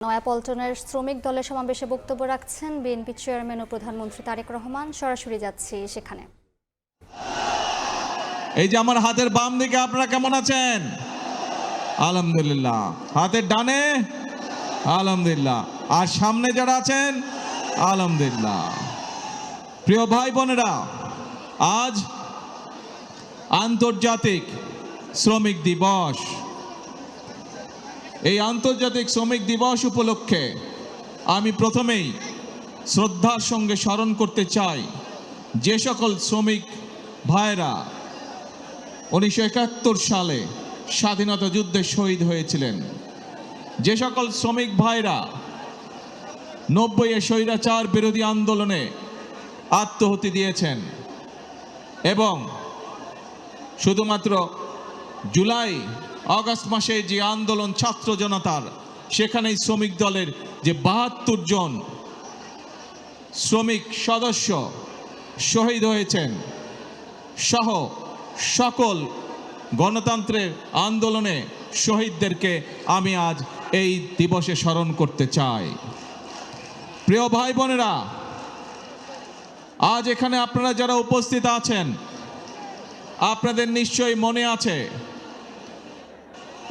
নয়াপল্টনের শ্রমিক দলের সমাবেশে বক্তব্য রাখছেন বিএনপি চেয়ারম্যান ও প্রধানমন্ত্রী তারেক রহমান। সরাসরি যাচ্ছি সেখানে। এই যে আমার হাতের বাম দিকে আপনারা কেমন আছেন? আলহামদুলিল্লাহ। হাতের ডানে আলহামদুলিল্লাহ, আর সামনে যারা আছেন আলহামদুলিল্লাহ। প্রিয় ভাই বোনেরা, আজ আন্তর্জাতিক শ্রমিক দিবস। এই আন্তর্জাতিক শ্রমিক দিবস উপলক্ষে আমি প্রথমেই শ্রদ্ধার সঙ্গে স্মরণ করতে চাই যে সকল শ্রমিক ভাইরা 1971 সালে স্বাধীনতা যুদ্ধে শহীদ হয়েছিলেন, যে সকল শ্রমিক ভাইরা 90-এ স্বৈরাচার বিরোধী আন্দোলনে আত্মাহুতি দিয়েছেন এবং শুধুমাত্র জুলাই আগস্ট মাসে যে আন্দোলন ছাত্র জনতার, সেখানেই শ্রমিক দলের যে 72 জন শ্রমিক সদস্য শহীদ হয়েছেন সহ সকল গণতন্ত্রের আন্দোলনে শহীদদেরকে আমি আজ এই দিবসে স্মরণ করতে চাই। প্রিয় ভাই বোনেরা, আজ এখানে আপনারা যারা উপস্থিত আছেন, আপনাদের নিশ্চয়ই মনে আছে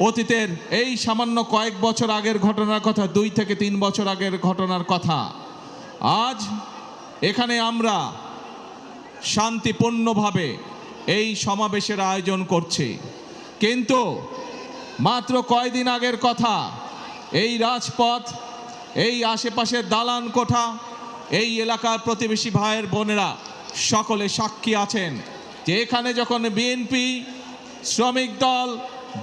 অতীতের এই সামান্য কয়েক বছর আগের ঘটনার কথা, 2 থেকে 3 বছর আগের ঘটনার কথা। আজ এখানে আমরা শান্তিপূর্ণভাবে এই সমাবেশের আয়োজন করছি, কিন্তু মাত্র কয়েকদিন আগের কথা, এই রাজপথ, এই আশেপাশের দালান কোঠা, এই এলাকার প্রতিবেশী ভাইয়ের বোনেরা সকলে সাক্ষী আছেন যে এখানে যখন বিএনপি, শ্রমিক দল,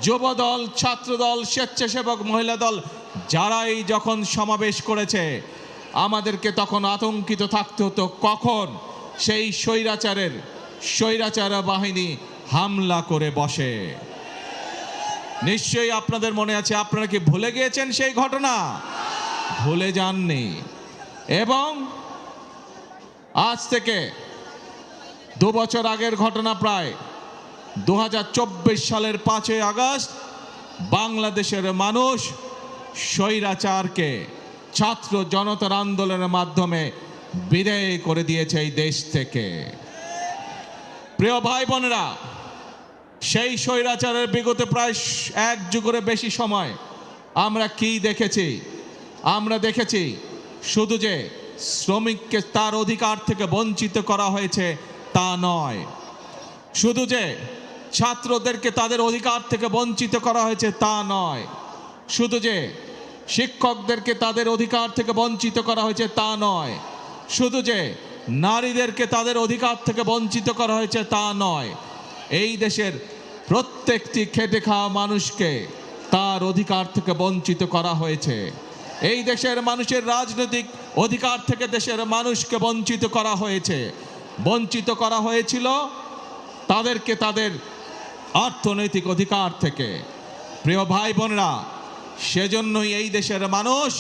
যুব দল, ছাত্র দল, স্বেচ্ছাসেবক মহিলা দল যারাই যখন সমাবেশ করেছে, আমাদেরকে তখন আতঙ্কিত থাকতে হতো কখন সেই স্বৈরাচার বাহিনী হামলা করে বসে। নিশ্চয়ই আপনাদের মনে আছে। আপনারা কি ভুলে গিয়েছেন সেই ঘটনা? ভুলে যাননি। এবং আজ থেকে 2 বছর আগের ঘটনা, প্রায় 2024 সালের 5ই আগস্ট বাংলাদেশের মানুষ স্বৈরাচারকে ছাত্র জনতার আন্দোলনের মাধ্যমে বিদায় করে দিয়েছে এই দেশ থেকে। প্রিয় ভাই বোনেরা, সেই স্বৈরাচারের বিগত প্রায় 1 যুগের বেশি সময় আমরা কি দেখেছি? আমরা দেখেছি শুধু যে শ্রমিককে তার অধিকার থেকে বঞ্চিত করা হয়েছে তা নয়, শুধু যে ছাত্রদেরকে তাদের অধিকার থেকে বঞ্চিত করা হয়েছে তা নয়, শুধু যে শিক্ষকদেরকে তাদের অধিকার থেকে বঞ্চিত করা হয়েছে তা নয়, শুধু যে নারীদেরকে তাদের অধিকার থেকে বঞ্চিত করা হয়েছে তা নয়, এই দেশের প্রত্যেকটি খেটে খাওয়া মানুষকে তার অধিকার থেকে বঞ্চিত করা হয়েছে। এই দেশের মানুষের রাজনৈতিক অধিকার থেকে দেশের মানুষকে বঞ্চিত করা হয়েছে। বঞ্চিত করা হয়েছিল তাদেরকে তাদের অর্থনৈতিক অধিকার থেকে। প্রিয় ভাই বোনেরা, সেজন্যই এই দেশের মানুষ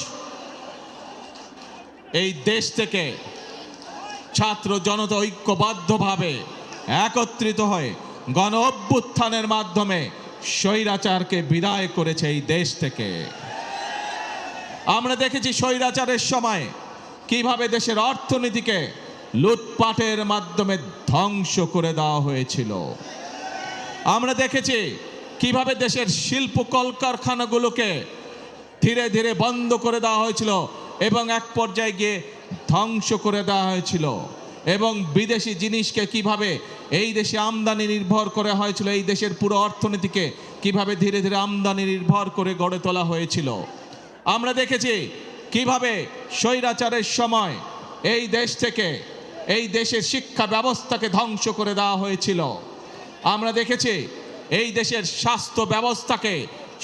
এই দেশ থেকে ছাত্র জনতা ঐক্যবদ্ধভাবে একত্রিত হয়ে গণ অভ্যুত্থানের মাধ্যমে স্বৈরাচারকে বিদায় করেছে এই দেশ থেকে। আমরা দেখেছি স্বৈরাচারের সময় কিভাবে দেশের অর্থনীতিকে লুটপাটের মাধ্যমে ধ্বংস করে দেওয়া হয়েছিল। আমরা দেখেছি কিভাবে দেশের শিল্প কলকারখানাগুলোকে ধীরে ধীরে বন্ধ করে দেওয়া হয়েছিল এবং এক পর্যায়ে গিয়ে ধ্বংস করে দেওয়া হয়েছিল, এবং বিদেশি জিনিসকে কিভাবে এই দেশে আমদানি নির্ভর করে হয়েছিল, এই দেশের পুরো অর্থনীতিকে কিভাবে ধীরে ধীরে আমদানি নির্ভর করে গড়ে তোলা হয়েছিল। আমরা দেখেছি কিভাবে স্বৈরাচারের সময় এই দেশ থেকে এই দেশের শিক্ষা ব্যবস্থাকে ধ্বংস করে দেওয়া হয়েছিল। আমরা দেখেছি এই দেশের স্বাস্থ্য ব্যবস্থাকে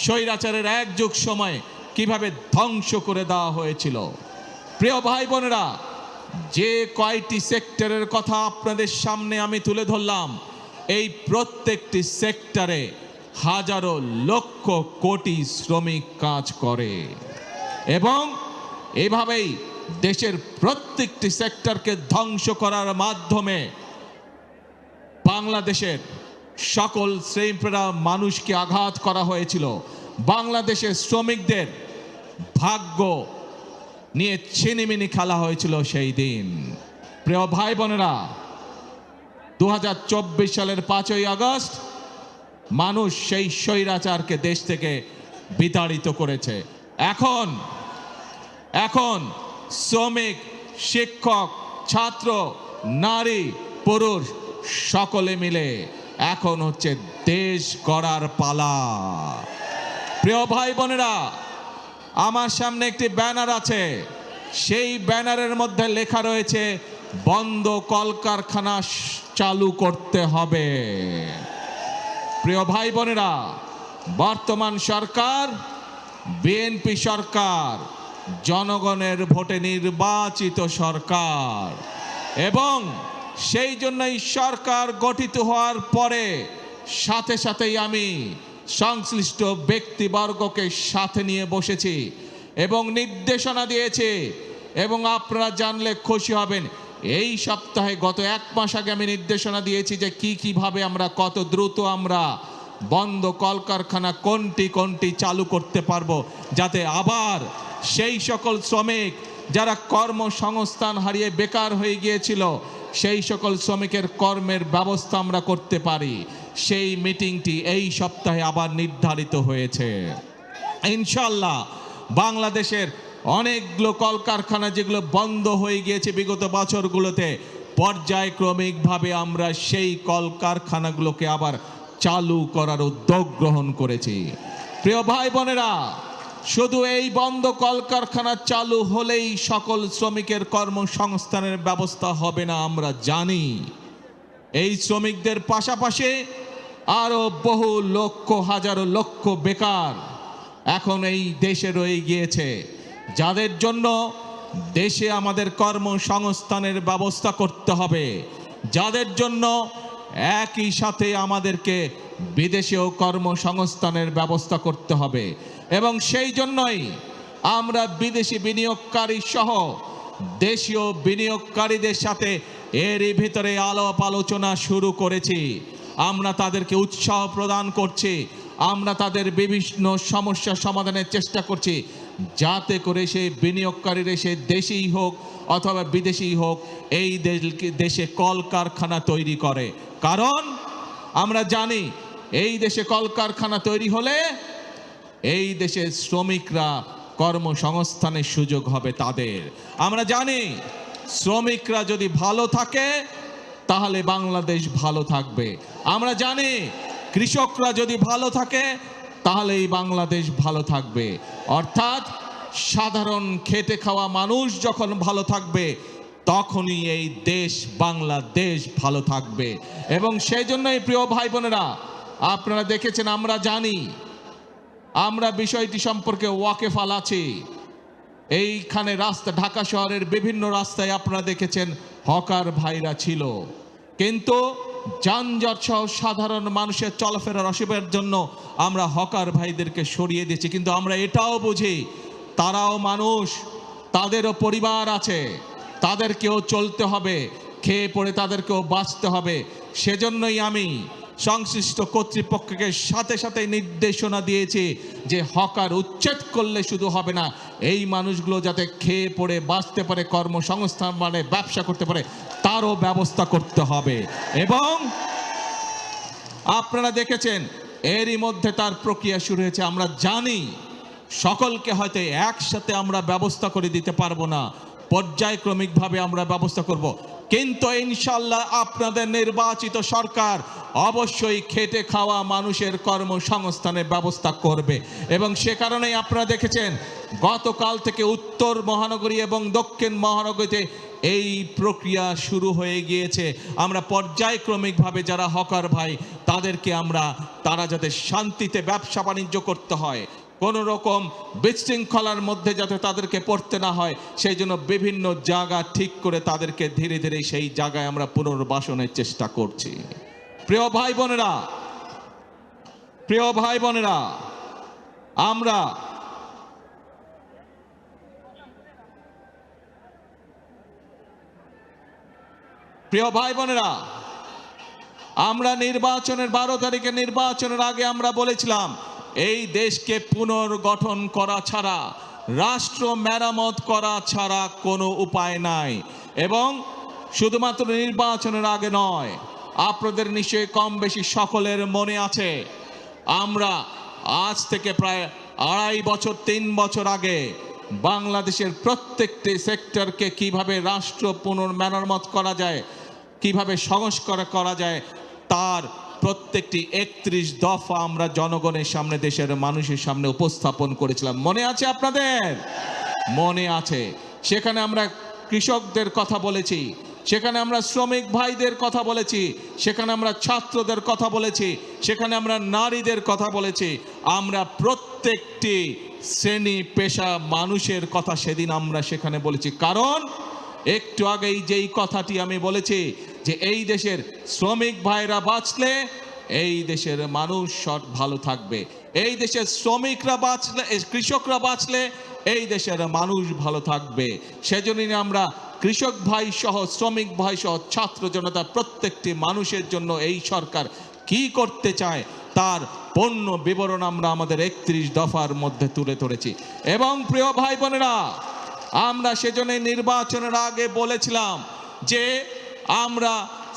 স্বৈরাচারের 1 যুগ সময় কিভাবে ধ্বংস করে দেওয়া হয়েছিল। প্রিয় ভাই বোনেরা, যে কয়টি সেক্টরের কথা আপনাদের সামনে আমি তুলে ধরলাম, এই প্রত্যেকটি সেক্টরে হাজারো লক্ষ কোটি শ্রমিক কাজ করে, এবং এভাবেই দেশের প্রত্যেকটি সেক্টরকে ধ্বংস করার মাধ্যমে বাংলাদেশের সকল শ্রেণীর মানুষকে আঘাত করা হয়েছিল। বাংলাদেশের শ্রমিকদের ভাগ্য নিয়ে ছিনিমিনি খেলা হয়েছিল সেই দিন। প্রিয় ভাই বোনেরা, 2024 সালের 5ই আগস্ট মানুষ সেই স্বৈরাচারকে দেশ থেকে বিতাড়িত করেছে। এখন শ্রমিক, শিক্ষক, ছাত্র, নারী, পুরুষ সকলে মিলে এখন হচ্ছে দেশ গড়ার পালা। প্রিয় ভাই বোনেরা, আমার সামনে একটি ব্যানার আছে, সেই ব্যানারের মধ্যে লেখা রয়েছে বন্ধ কলকারখানা চালু করতে হবে। প্রিয় ভাই বোনেরা, বর্তমান সরকার বিএনপি সরকার, জনগণের ভোটে নির্বাচিত সরকার, এবং সেই জন্যই সরকার গঠিত হওয়ার পরে সাথে সাথেই আমি সংশ্লিষ্ট ব্যক্তিবর্গকে সাথে নিয়ে বসেছি এবং নির্দেশনা দিয়েছি। এবং আপনারা জানলে খুশি হবেন, এই সপ্তাহে গত 1 মাস আগে আমি নির্দেশনা দিয়েছি যে কিভাবে আমরা কত দ্রুত আমরা বন্ধ কলকারখানা কোনটি চালু করতে পারবো, যাতে আবার সেই সকল শ্রমিক যারা কর্মসংস্থান হারিয়ে বেকার হয়ে গিয়েছিল সেই সকল শ্রমিকের কর্মের ব্যবস্থা আমরা করতে পারি। সেই মিটিংটি এই সপ্তাহে আবার নির্ধারিত হয়েছে। ইনশাআল্লাহ বাংলাদেশের অনেকগুলো কলকারখানা যেগুলো বন্ধ হয়ে গিয়েছে বিগত বছরগুলোতে, পর্যায়ক্রমিকভাবে আমরা সেই কলকারখানাগুলোকে আবার চালু করার উদ্যোগ গ্রহণ করেছি। প্রিয় ভাই বোনেরা, শুধু এই বন্ধ কলকারখানা চালু হলেই সকল শ্রমিকের কর্মসংস্থানের ব্যবস্থা হবে না, আমরা জানি। এই শ্রমিকদের পাশাপাশি আরো বহু লক্ষ, হাজারো লক্ষ বেকার এখন এই দেশে রয়ে গিয়েছে, যাদের জন্য দেশে আমাদের কর্মসংস্থানের ব্যবস্থা করতে হবে, যাদের জন্য একই সাথে আমাদেরকে বিদেশেও কর্মসংস্থানের ব্যবস্থা করতে হবে। এবং সেই জন্যই আমরা বিদেশি বিনিয়োগকারী সহ দেশীয় বিনিয়োগকারীদের সাথে এরই ভিতরে আলাপ আলোচনা শুরু করেছি। আমরা তাদেরকে উৎসাহ প্রদান করছি, আমরা তাদের বিভিন্ন সমস্যা সমাধানের চেষ্টা করছি, যাতে করে সেই বিনিয়োগকারীরা সে দেশেই হোক অথবা বিদেশি হোক এই দেশে কলকারখানা তৈরি করে। কারণ আমরা জানি এই দেশে কলকারখানা তৈরি হলে এই দেশের শ্রমিকরা কর্মসংস্থানের সুযোগ হবে তাদের। আমরা জানি শ্রমিকরা যদি ভালো থাকে তাহলে বাংলাদেশ ভালো থাকবে। আমরা জানি কৃষকরা যদি ভালো থাকে তাহলে এই বাংলাদেশ ভালো থাকবে। অর্থাৎ সাধারণ খেটে খাওয়া মানুষ যখন ভালো থাকবে তখনই এই দেশ বাংলাদেশ ভালো থাকবে। এবং সেই জন্যই প্রিয় ভাই বোনেরা, আপনারা দেখেছেন, আমরা জানি, আমরা বিষয়টি সম্পর্কে ওয়াকিফাল আছি। এইখানে রাস্তা, ঢাকা শহরের বিভিন্ন রাস্তায় আপনারা দেখেছেন হকার ভাইরা ছিল, কিন্তু যানজট সহ সাধারণ মানুষের চলাফেরার অসুবিধার জন্য আমরা হকার ভাইদেরকে সরিয়ে দিয়েছি। কিন্তু আমরা এটাও বুঝি তারাও মানুষ, তাদেরও পরিবার আছে, তাদেরকেও চলতে হবে, খেয়ে পড়ে তাদেরকেও বাঁচতে হবে। সেজন্যই আমি সংশ্লিষ্ট কর্তৃপক্ষকে সাথে সাথে নির্দেশনা দিয়েছি যে হকার উচ্ছেদ করলে শুধু হবে না, এই মানুষগুলো যাতে খেয়ে পড়ে বাঁচতে পারে, কর্মসংস্থান মানে ব্যবসা করতে পারে, তারও ব্যবস্থা করতে হবে। এবং আপনারা দেখেছেন এরই মধ্যে তার প্রক্রিয়া শুরু হয়েছে। আমরা জানি সকলকে হয়তো একসাথে আমরা ব্যবস্থা করে দিতে পারবো না, পর্যায়ক্রমিকভাবে আমরা ব্যবস্থা করব, কিন্তু ইনশাআল্লাহ আপনাদের নির্বাচিত সরকার অবশ্যই খেটে খাওয়া মানুষের কর্মসংস্থানের ব্যবস্থা করবে। এবং সে কারণেই আপনারা দেখেছেন গতকাল থেকে উত্তর মহানগরী এবং দক্ষিণ মহানগরীতে এই প্রক্রিয়া শুরু হয়ে গিয়েছে। আমরা পর্যায়ক্রমিকভাবে যারা হকার ভাই তাদেরকে তারা যাতে শান্তিতে ব্যবসা বাণিজ্য করতে হয়, কোনো রকম বিশৃঙ্খলার মধ্যে যাতে তাদেরকে পড়তে না হয়, সেই জন্য বিভিন্ন জায়গা ঠিক করে তাদেরকে ধীরে ধীরে সেই জায়গায় আমরা পুনর্বাসনের চেষ্টা করছি। প্রিয় ভাই বোনেরা, আমরা নির্বাচনের 12 তারিখে নির্বাচনের আগে আমরা বলেছিলাম এই দেশকে পুনর্গঠন করা ছাড়া রাষ্ট্র মেরামত করা ছাড়া কোনো উপায় নাই। এবং শুধুমাত্র নির্বাচনের আগে নয়, আপনাদের নিশ্চয়ই কম বেশি সকলের মনে আছে, আমরা আজ থেকে প্রায় 2.5 বছর 3 বছর আগে বাংলাদেশের প্রত্যেকটি সেক্টরকে কিভাবে রাষ্ট্র পুনর্মেরামত করা যায়, কিভাবে সংস্কার করা যায়, তার প্রত্যেকটি 31 দফা আমরা জনগণের সামনে, দেশের মানুষের সামনে উপস্থাপন করেছিলাম। মনে আছে আপনাদের? মনে আছে। সেখানে আমরা কৃষকদের কথা বলেছি, সেখানে আমরা শ্রমিক ভাইদের কথা বলেছি, সেখানে আমরা ছাত্রদের কথা বলেছি, সেখানে আমরা নারীদের কথা বলেছি, আমরা প্রত্যেকটি শ্রেণী পেশা মানুষের কথা সেদিন আমরা সেখানে বলেছি। কারণ একটু আগেই যেই কথাটি আমি বলেছি যে এই দেশের শ্রমিক ভাইরা বাঁচলে এই দেশের মানুষ ভালো থাকবে, এই দেশের শ্রমিকরা বাঁচলে, কৃষকরা বাঁচলে এই দেশের মানুষ ভালো থাকবে। সেজন্যই আমরা কৃষক ভাই সহ, শ্রমিক ভাই সহ, ছাত্র জনতা প্রত্যেকটি মানুষের জন্য এই সরকার কি করতে চায় তার পূর্ণ বিবরণ আমরা আমাদের 31 দফার মধ্যে তুলে ধরেছি। এবং প্রিয় ভাই বোনেরা, আমরা সেজন্য নির্বাচনের আগে বলেছিলাম যে আমরা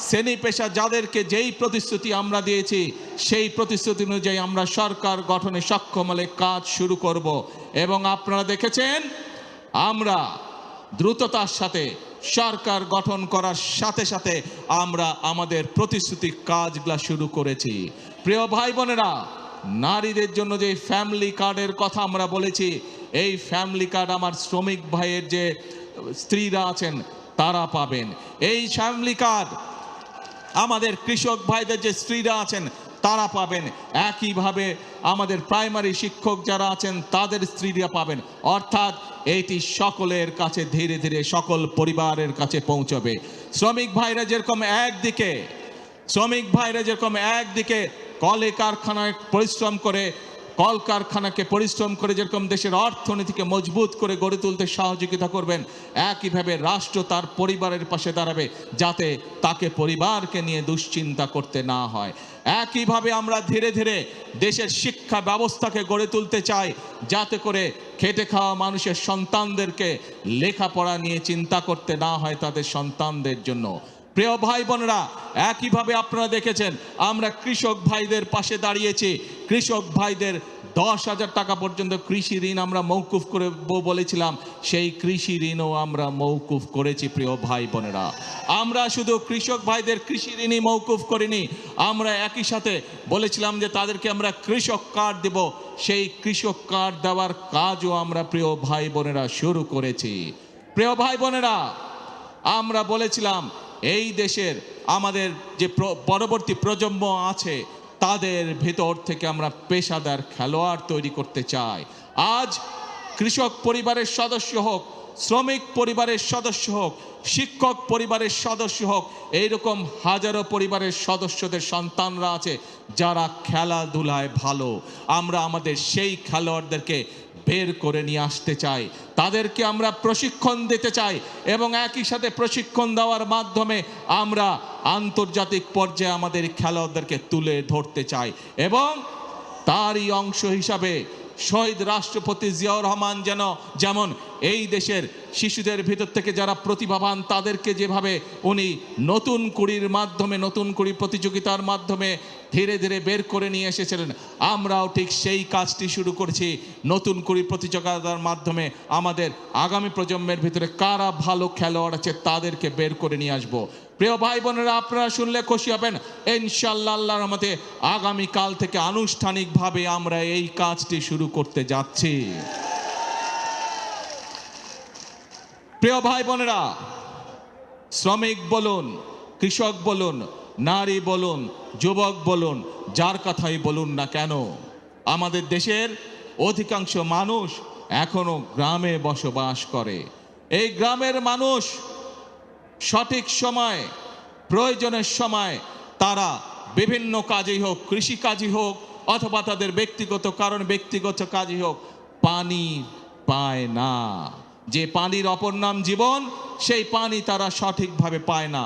শ্রেণী পেশা যাদেরকে যেই প্রতিশ্রুতি আমরা দিয়েছি সেই প্রতিশ্রুতি অনুযায়ী আমরা সরকার গঠনে সক্ষম হলে কাজ শুরু করব। এবং আপনারা দেখেছেন আমরা দ্রুততার সাথে সরকার গঠন করার সাথে সাথে আমরা আমাদের প্রতিশ্রুতি কাজগুলা শুরু করেছি। প্রিয় ভাই বোনেরা, নারীদের জন্য যে ফ্যামিলি কার্ডের কথা আমরা বলেছি, এই ফ্যামিলি কার্ড আমার শ্রমিক ভাইয়ের যে স্ত্রীরা আছেন তারা পাবেন। এই ফ্যামিলি কার্ড আমাদের কৃষক ভাইদের যে স্ত্রীরা আছেন তারা পাবেন। একইভাবে আমাদের প্রাইমারি শিক্ষক যারা আছেন তাদের স্ত্রীরা পাবেন। অর্থাৎ এটি সকলের কাছে ধীরে ধীরে সকল পরিবারের কাছে পৌঁছবে। শ্রমিক ভাইরা যেরকম একদিকে কলে কারখানায় পরিশ্রম করে, কলকারখানাকে পরিশ্রম করে যেরকম দেশের অর্থনীতিকে মজবুত করে গড়ে তুলতে সহযোগিতা করবেন, একইভাবে রাষ্ট্র তার পরিবারের পাশে দাঁড়াবে যাতে তাকে পরিবারকে নিয়ে দুশ্চিন্তা করতে না হয়। একইভাবে আমরা ধীরে ধীরে দেশের শিক্ষা ব্যবস্থাকে গড়ে তুলতে চাই যাতে করে খেটে খাওয়া মানুষের সন্তানদেরকে লেখাপড়া নিয়ে চিন্তা করতে না হয় তাদের সন্তানদের জন্য। প্রিয় ভাই বোনেরা, একইভাবে আপনারা দেখেছেন আমরা কৃষক ভাইদের পাশে দাঁড়িয়েছি। কৃষক ভাইদের 10,000 টাকা পর্যন্ত কৃষি ঋণ আমরা মৌকুফ করে বলেছিলাম, সেই কৃষি ঋণও আমরা মৌকুফ করেছি। প্রিয় ভাই বোনেরা, আমরা শুধু কৃষক ভাইদের কৃষি ঋণই মৌকুফ করিনি, আমরা একই সাথে বলেছিলাম যে তাদেরকে আমরা কৃষক কার্ড দেব। সেই কৃষক কার্ড দেওয়ার কাজও আমরা প্রিয় ভাই বোনেরা শুরু করেছি। প্রিয় ভাই বোনেরা, আমরা বলেছিলাম এই দেশের আমাদের যে পরবর্তী প্রজন্ম আছে তাদের ভেতর থেকে আমরা পেশাদার খেলোয়াড় তৈরি করতে চাই। আজ কৃষক পরিবারের সদস্য হোক, শ্রমিক পরিবারের সদস্য হোক, শিক্ষক পরিবারের সদস্য হোক, এইরকম হাজারো পরিবারের সদস্যদের সন্তানরা আছে যারা খেলাধুলায় ভালো। আমরা আমাদের সেই খেলোয়াড়দেরকে বের করে নিয়ে আসতে চাই, তাদেরকে আমরা প্রশিক্ষণ দিতে চাই এবং একই সাথে প্রশিক্ষণ দেওয়ার মাধ্যমে আমরা আন্তর্জাতিক পর্যায়ে আমাদের খেলোয়াড়দেরকে তুলে ধরতে চাই। এবং তারই অংশ হিসাবে শহীদ রাষ্ট্রপতি জিয়াউর রহমান যেমন এই দেশের শিশুদের ভিতর থেকে যারা প্রতিভাবান তাদেরকে যেভাবে উনি নতুন কুড়ির মাধ্যমে, নতুন কুড়ি প্রতিযোগিতার মাধ্যমে ধীরে ধীরে বের করে নিয়ে এসেছিলেন, আমরাও ঠিক সেই কাজটি শুরু করেছি। নতুন কুড়ি প্রতিযোগিতার মাধ্যমে আমাদের আগামী প্রজন্মের ভিতরে কারা ভালো খেলোয়াড় আছে তাদেরকে বের করে নিয়ে আসবো। প্রিয় ভাই বোনেরা, আপনারা শুনলে খুশি হবেন, ইনশাআল্লাহ আল্লাহর রহমতে আগামীকাল থেকে আনুষ্ঠানিকভাবে আমরা এই কাজটি শুরু করতে যাচ্ছি। প্রিয় ভাই বোনেরা, শ্রমিক বলুন, কৃষক বলুন, নারী বলুন, যুবক বলুন, যার কথাই বলুন না কেন, আমাদের দেশের অধিকাংশ মানুষ এখনো গ্রামে বসবাস করে। এই গ্রামের মানুষ সঠিক সময়, প্রয়োজনের সময় তারা বিভিন্ন কাজেই হোক, কৃষি কাজই হোক অথবা তাদের ব্যক্তিগত কারণ ব্যক্তিগত কাজই হোক, পানি পায় না। যে পানির অপর নাম জীবন, সেই পানি তারা সঠিকভাবে পায় না।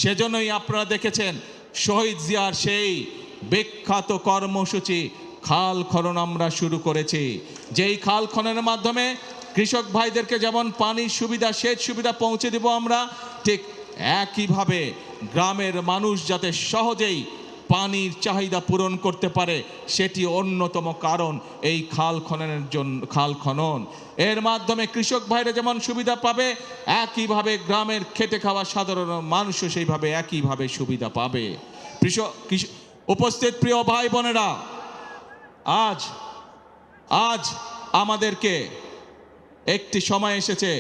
সেজন্যই আপনারা দেখেছেন শহীদ জিয়ার সেই বিখ্যাত কর্মসূচি খাল খনন আমরা শুরু করেছি। যেই খাল খননের মাধ্যমে কৃষক ভাইদেরকে যেমন পানির সুবিধা, সেচ সুবিধা পৌঁছে দেব আমরা, ঠিক একইভাবে গ্রামের মানুষ যাতে সহজেই পানির চাহিদা পূরণ করতে পারে, সেটি অন্যতম কারণ এই খাল খনন। এর মাধ্যমে কৃষক ভাইরা যেমন সুবিধা পাবে, একইভাবে গ্রামের খেটে খাওয়া সাধারণ মানুষও সেইভাবে একইভাবে সুবিধা পাবে। উপস্থিত প্রিয় ভাই বোনেরা, আজ আমাদেরকে একটি সময় এসেছে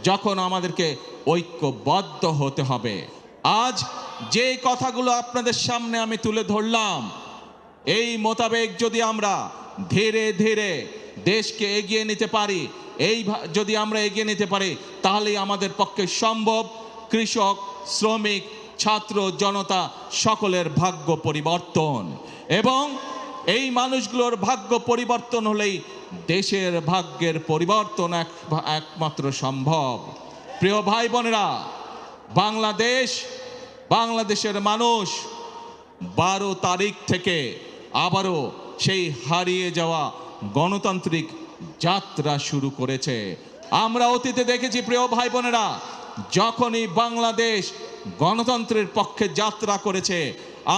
যখন আমাদেরকে ঐক্যবদ্ধ হতে হবে। আজ যে কথাগুলো আপনাদের সামনে আমি তুলে ধরলাম, এই মোতাবেক যদি আমরা ধীরে ধীরে দেশকে এগিয়ে নিতে পারি, যদি আমরা এগিয়ে নিতে পারি, তাহলেই আমাদের পক্ষে সম্ভব কৃষক, শ্রমিক, ছাত্র, জনতা সকলের ভাগ্য পরিবর্তন। এবং এই মানুষগুলোর ভাগ্য পরিবর্তন হলেই দেশের ভাগ্যের পরিবর্তন একমাত্র সম্ভব। প্রিয় ভাই বোনেরা, বাংলাদেশের মানুষ 12 তারিখ থেকে আবারও সেই হারিয়ে যাওয়া গণতান্ত্রিক যাত্রা শুরু করেছে। আমরা অতীতে দেখেছি প্রিয় ভাই বোনেরা, যখনই বাংলাদেশ গণতন্ত্রের পক্ষে যাত্রা করেছে,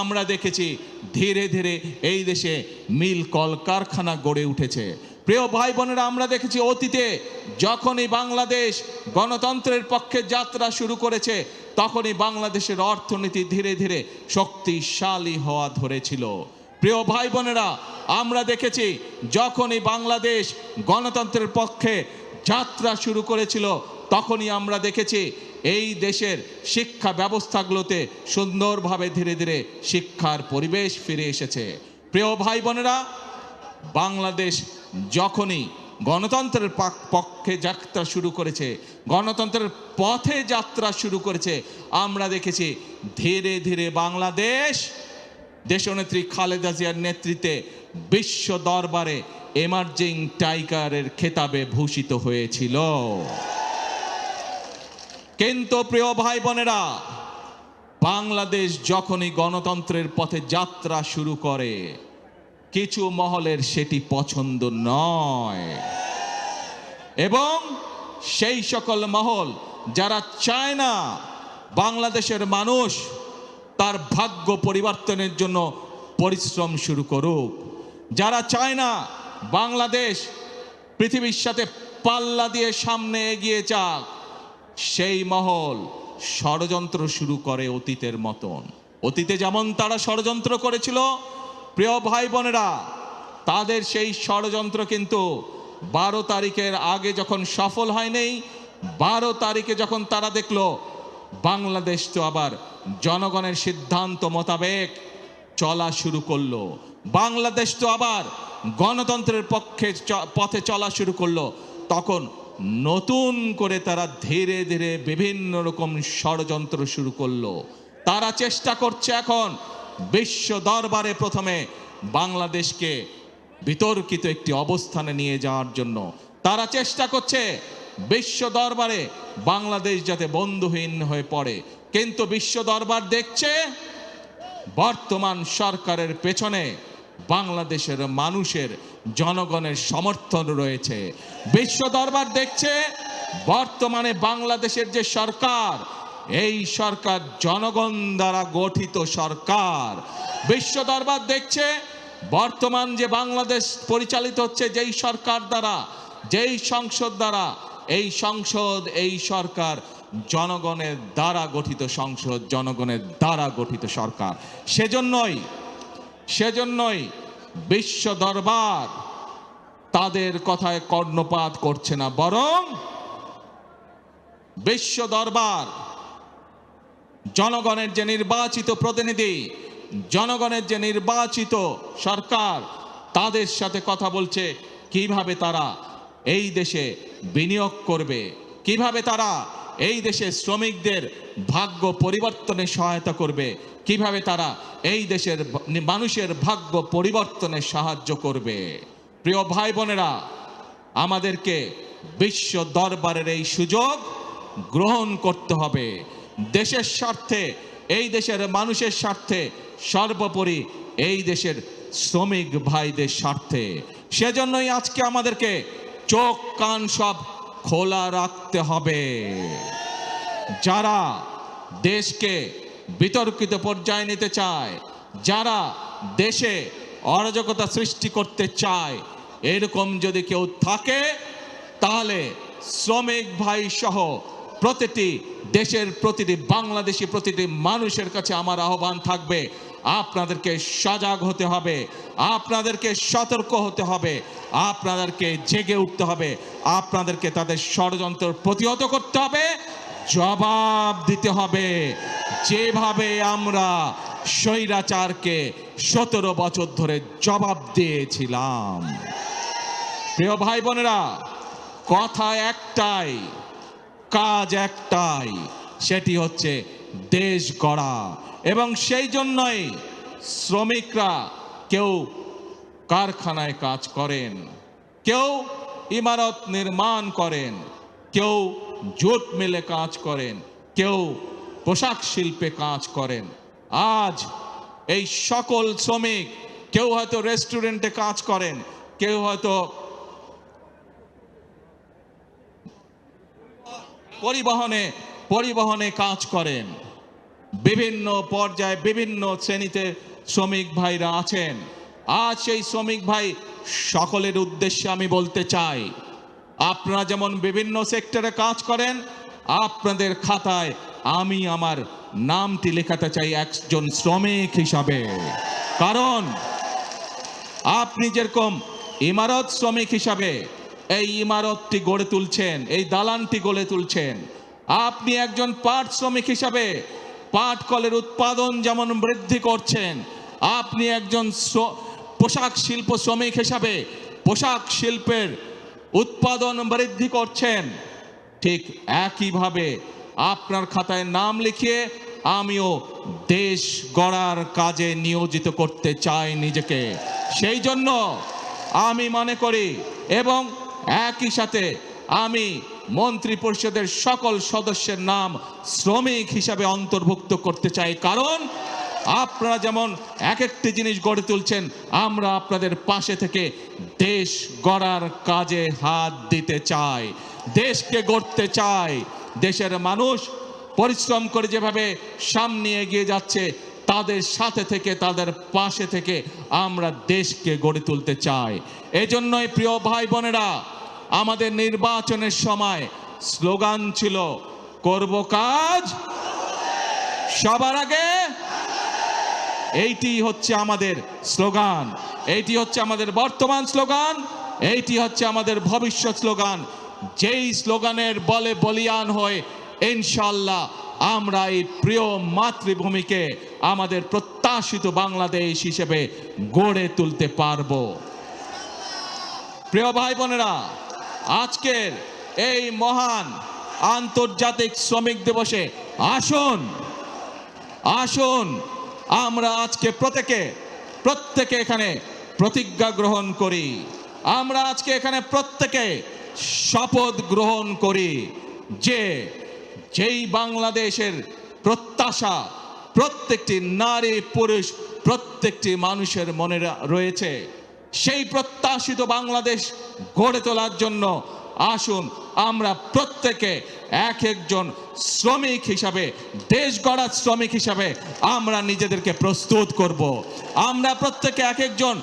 আমরা দেখেছি ধীরে ধীরে এই দেশে মিল কলকারখানা গড়ে উঠেছে। প্রিয় ভাই বোনেরা, আমরা দেখেছি অতীতে যখনই বাংলাদেশ গণতন্ত্রের পক্ষে যাত্রা শুরু করেছে, তখনই বাংলাদেশের অর্থনীতি ধীরে ধীরে শক্তিশালী হওয়া ধরেছিল। প্রিয় ভাই বোনেরা, আমরা দেখেছি যখনই বাংলাদেশ গণতন্ত্রের পক্ষে যাত্রা শুরু করেছিল, তখনই আমরা দেখেছি এই দেশের শিক্ষা ব্যবস্থাগুলোতে সুন্দরভাবে ধীরে ধীরে শিক্ষার পরিবেশ ফিরে এসেছে। প্রিয় ভাই বোনেরা, বাংলাদেশ যখনই গণতন্ত্রের পক্ষে যাত্রা শুরু করেছে, গণতন্ত্রের পথে যাত্রা শুরু করেছে, আমরা দেখেছি ধীরে ধীরে বাংলাদেশ দেশনেত্রী খালেদা জিয়ার নেতৃত্বে বিশ্ব দরবারে এমার্জিং টাইগারের খেতাবে ভূষিত হয়েছিল। কিন্তু প্রিয় ভাই বোনেরা, বাংলাদেশ যখনই গণতন্ত্রের পথে যাত্রা শুরু করে, কিছু মহলের সেটি পছন্দ নয়, এবং সেই সকল মহল যারা চায় না বাংলাদেশের মানুষ তার ভাগ্য পরিবর্তনের জন্য পরিশ্রম শুরু করুক, যারা চায় না বাংলাদেশ পৃথিবীর সাথে পাল্লা দিয়ে সামনে এগিয়ে যাক, সেই মহল ষড়যন্ত্র শুরু করে অতীতের মতন। অতীতে যেমন তারা ষড়যন্ত্র করেছিল, প্রিয় ভাই বোনেরা, তাদের সেই ষড়যন্ত্র কিন্তু 12 তারিখের আগে যখন সফল হয়নি, 12 তারিখে যখন তারা দেখলো বাংলাদেশ তো আবার জনগণের সিদ্ধান্ত মোতাবেক চলা শুরু করলো, বাংলাদেশ তো আবার গণতন্ত্রের পথে চলা শুরু করলো, তখন নতুন করে তারা ধীরে ধীরে বিভিন্ন রকম ষড়যন্ত্র শুরু করলো। তারা চেষ্টা করছে এখন বিশ্ব দরবারে প্রথমে বাংলাদেশকে বিতর্কিত একটি অবস্থানে নিয়ে যাওয়ার জন্য। তারা চেষ্টা করছে বিশ্ব দরবারে বাংলাদেশ যাতে বন্ধুহীন হয়ে পড়ে। কিন্তু বিশ্ব দরবার দেখছে বর্তমান সরকারের পেছনে বাংলাদেশের মানুষের, জনগণের সমর্থন রয়েছে। বিশ্ব দরবার দেখছে বর্তমানে বাংলাদেশের যে সরকার, এই সরকার জনগণ দ্বারা গঠিত সরকার। বিশ্ব দরবার দেখছে বর্তমান যে বাংলাদেশ পরিচালিত হচ্ছে যেই সরকার দ্বারা, যেই সংসদ দ্বারা, এই সংসদ, এই সরকার জনগণের দ্বারা গঠিত সংসদ, জনগণের দ্বারা গঠিত সরকার। সেজন্যই বিশ্ব দরবার তাদের কথায় কর্ণপাত করছে না, বরং বিশ্ব দরবার জনগণের যে নির্বাচিত প্রতিনিধি, জনগণের যে নির্বাচিত সরকার, তাদের সাথে কথা বলছে কিভাবে তারা এই দেশে বিনিয়োগ করবে, কিভাবে তারা এই দেশে শ্রমিকদের ভাগ্য পরিবর্তনে সহায়তা করবে, কিভাবে তারা এই দেশের মানুষের ভাগ্য পরিবর্তনে সাহায্য করবে। প্রিয় ভাই বোনেরা, আমাদেরকে বিশ্ব দরবারের এই সুযোগ গ্রহণ করতে হবে, দেশের স্বার্থে, এই দেশের মানুষের স্বার্থে, সর্বোপরি এই দেশের শ্রমিক ভাইদের স্বার্থে। সেজন্যই আজকে আমাদেরকে চোখ কান সব খোলা রাখতে হবে। যারা দেশকে বিতর্কিত পর্যায়ে নিতে চায়, যারা দেশে অরাজকতা সৃষ্টি করতে চায়, এরকম যদি কেউ থাকে তাহলে শ্রমিক ভাই সহ প্রতিটি দেশের প্রতিটি বাংলাদেশি প্রতিটি মানুষের কাছে আমার আহ্বান থাকবে, আপনাদেরকে সজাগ হতে হবে, আপনাদেরকে সতর্ক হতে হবে, আপনাদেরকে জেগে উঠতে হবে, আপনাদেরকে তাদের ষড়যন্ত্র প্রতিহত করতে হবে, জবাব দিতে হবে। যেভাবে আমরা স্বৈরাচারকে 17 বছর ধরে জবাব দিয়েছিলাম। প্রিয় ভাই বোনেরা, কথা একটাই, কাজ একটাই, সেটি হচ্ছে দেশ গড়া। এবং সেই জন্যই শ্রমিকরা কেউ কারখানায় কাজ করেন, কেউ ইমারত নির্মাণ করেন, কেউ জুট মিলে কাজ করেন, কেউ পোশাক শিল্পে কাজ করেন। আজ এই সকল শ্রমিক, কেউ হয়তো রেস্টুরেন্টে কাজ করেন, কেউ হয়তো পরিবহনে কাজ করেন, বিভিন্ন পর্যায়ে বিভিন্ন শ্রেণীতে শ্রমিক ভাইরা আছেন। আজ সেই শ্রমিক ভাই সকলের উদ্দেশ্যে আমি বলতে চাই, আপনারা যেমন বিভিন্ন সেক্টরে কাজ করেন, আপনাদের খাতায় আমি আমার নামটি লেখাতে চাই একজন শ্রমিক হিসাবে। কারণ আপনি যেরকম ইমারত শ্রমিক হিসাবে এই ইমারতটি গড়ে তুলছেন, এই দালানটি গড়ে তুলছেন, আপনি একজন পাট শ্রমিক হিসাবে পাট কলের উৎপাদন যেমন বৃদ্ধি করছেন, আপনি একজন পোশাক শিল্প শ্রমিক হিসাবে পোশাক শিল্পের উৎপাদন বৃদ্ধি করছেন, ঠিক একইভাবে আপনার খাতায় নাম লিখিয়ে আমিও দেশ গড়ার কাজে নিয়োজিত করতে চাই নিজেকে। সেই জন্য আমি মনে করি এবং একই সাথে আমি মন্ত্রী পরিষদের সকল সদস্যের নাম শ্রমিক হিসাবে অন্তর্ভুক্ত করতে চাই। কারণ আপনারা যেমন এক একটি জিনিস গড়ে তুলছেন, আমরা আপনাদের পাশে থেকে দেশ গড়ার কাজে হাত দিতে চাই, দেশকে গড়তে চাই। দেশের মানুষ পরিশ্রম করে যেভাবে সামনে এগিয়ে যাচ্ছে, তাদের সাথে থেকে তাদের পাশে থেকে আমরা দেশকে গড়ে তুলতে চাই। এজন্যই প্রিয় ভাই বোনেরা, আমাদের নির্বাচনের সময় স্লোগান ছিল, করব কাজ সবার আগে। এইটি হচ্ছে আমাদের স্লোগান, এইটি হচ্ছে আমাদের বর্তমান স্লোগান, এইটি হচ্ছে আমাদের ভবিষ্যৎ স্লোগান। যেই স্লোগানের বলে বলিয়ান হয়ে ইনশাআল্লাহ আমরা এই প্রিয় মাতৃভূমিকে আমাদের প্রত্যাশিত বাংলাদেশ হিসেবে গড়ে তুলতে পারবো। প্রিয় ভাই বোনেরা, আজকের এই মহান আন্তর্জাতিক শ্রমিক দিবসে আসুন আসুন আমরা আজকে প্রত্যেকে এখানে প্রতিজ্ঞা গ্রহণ করি, আমরা আজকে এখানে প্রত্যেকে শপথ গ্রহণ করি যে যেই বাংলাদেশের প্রত্যাশা প্রত্যেকটি নারী পুরুষ প্রত্যেকটি মানুষের মনে রয়েছে, সেই প্রত্যাশিত বাংলাদেশ গড়ে তোলার জন্য আসুন আমরা প্রত্যেকে এক একজন শ্রমিক হিসাবে, দেশ গড়ার শ্রমিক হিসাবে আমরা নিজেদেরকে প্রস্তুত করব। আমরা প্রত্যেকে এক একজন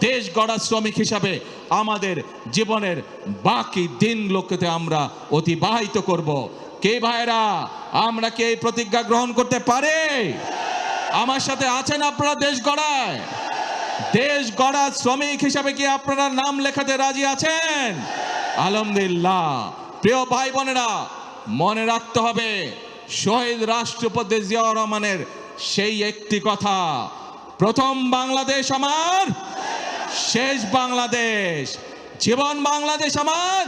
দেশ গড়ার শ্রমিক হিসাবে আমাদের জীবনের বাকি দিনগুলোকে আমরা অতিবাহিত করব। কে ভাইরা, আমরা কি এই প্রতিজ্ঞা গ্রহণ করতে পারি? আমার সাথে আছেন আপনারা দেশ গড়ায়? দেশ গড়ার শ্রমিক হিসাবে কি আপনারা নাম লেখাতে রাজি আছেন? আলহামদুলিল্লাহ। প্রিয় ভাই বোনেরা, মনে রাখতে হবে শহীদ রাষ্ট্রপতি জিয়াউর রহমানের সেই একটি কথা, প্রথম বাংলাদেশ আমার, শেষ বাংলাদেশ, জীবন বাংলাদেশ আমার,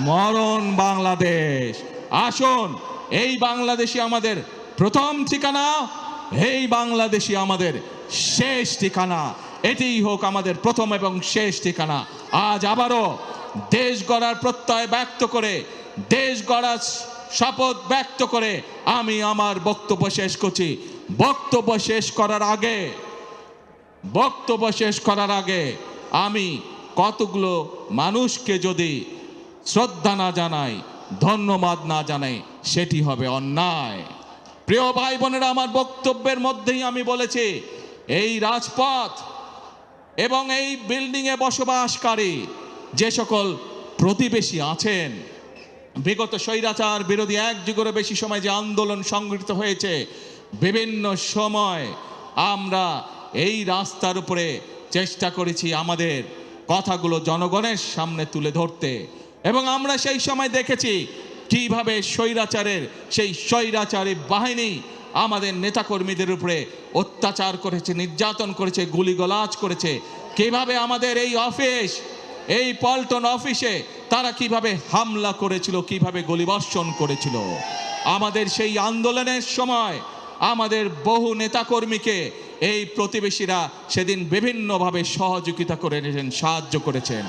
মরণ বাংলাদেশ। আসুন এই বাংলাদেশই আমাদের প্রথম ঠিকানা, এই বাংলাদেশই আমাদের শেষ ঠিকানা, এটিই হোক আমাদের প্রথম এবং শেষ ঠিকানা। আজ আবারও দেশ গড়ার প্রত্যয় ব্যক্ত করে, দেশ গড়ার শপথ ব্যক্ত করে আমি আমার বক্তব্য শেষ করছি। বক্তব্য শেষ করার আগে আমি কতগুলো মানুষকে যদি শ্রদ্ধা না জানাই, ধন্যবাদ না জানাই, সেটি হবে অন্যায়। প্রিয় ভাই বোনেরা, আমার বক্তব্যের মধ্যেই আমি বলেছি, এই রাজপথ এবং এই বিল্ডিংয়ে বসবাসকারী যে সকল প্রতিবেশী আছেন, বিগত স্বৈরাচার বিরোধী এক যুগেরও বেশি সময় যে আন্দোলন সংগঠিত হয়েছে, বিভিন্ন সময় আমরা এই রাস্তার উপরে চেষ্টা করেছি আমাদের কথাগুলো জনগণের সামনে তুলে ধরতে, এবং আমরা সেই সময় দেখেছি কিভাবে সেই স্বৈরাচারী বাহিনী আমাদের নেতাকর্মীদের উপরে অত্যাচার করেছে, নির্যাতন করেছে, গুলিগলাজ করেছে, কিভাবে আমাদের এই পল্টন অফিসে তারা কিভাবে হামলা করেছিল, কিভাবে গুলিবর্ষণ করেছিল। আমাদের সেই আন্দোলনের সময় আমাদের বহু নেতাকর্মীকে এই প্রতিবেশীরা সেদিন বিভিন্নভাবে সহযোগিতা করেছেন, সাহায্য করেছেন।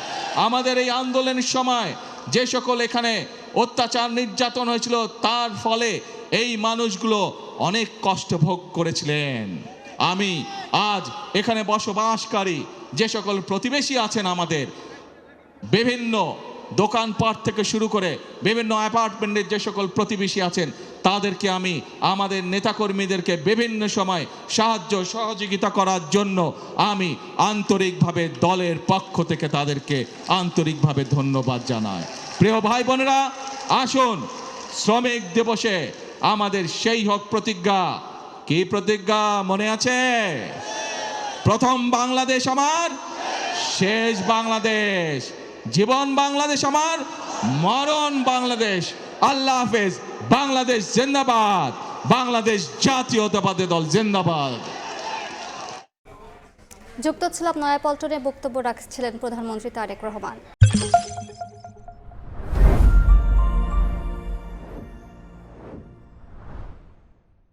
আমাদের এই আন্দোলনের সময় যে সকল এখানে অত্যাচার নির্যাতন হয়েছিল, তার ফলে এই মানুষগুলো অনেক কষ্ট ভোগ করেছিলেন। আমি আজ এখানে বসবাসকারী যে সকল প্রতিবেশী আছেন, আমাদের বিভিন্ন দোকানপাট থেকে শুরু করে বিভিন্ন অ্যাপার্টমেন্টের যে সকল প্রতিবেশী আছেন, তাদেরকে আমি আমাদের নেতাকর্মীদেরকে বিভিন্ন সময় সাহায্য সহযোগিতা করার জন্য আমি আন্তরিকভাবে দলের পক্ষ থেকে তাদেরকে আন্তরিকভাবে ধন্যবাদ জানাই। প্রিয় ভাই বোনেরা, আসুন শ্রমিক দিবসে আমাদের সেই হোক প্রতিজ্ঞা। কি প্রতিজ্ঞা মনে আছে? প্রথম বাংলাদেশ আমার, শেষ বাংলাদেশ। জীবন বাংলাদেশ আমার, মরণ বাংলাদেশ। আল্লাহ হাফেজ। বাংলাদেশ জিন্দাবাদ। বাংলাদেশ জাতীয়তাবাদী দল জিন্দাবাদ। যুক্ত ছিলাম নয়াপল্টনে, বক্তব্য রাখছিলেন প্রধানমন্ত্রী তারেক রহমান।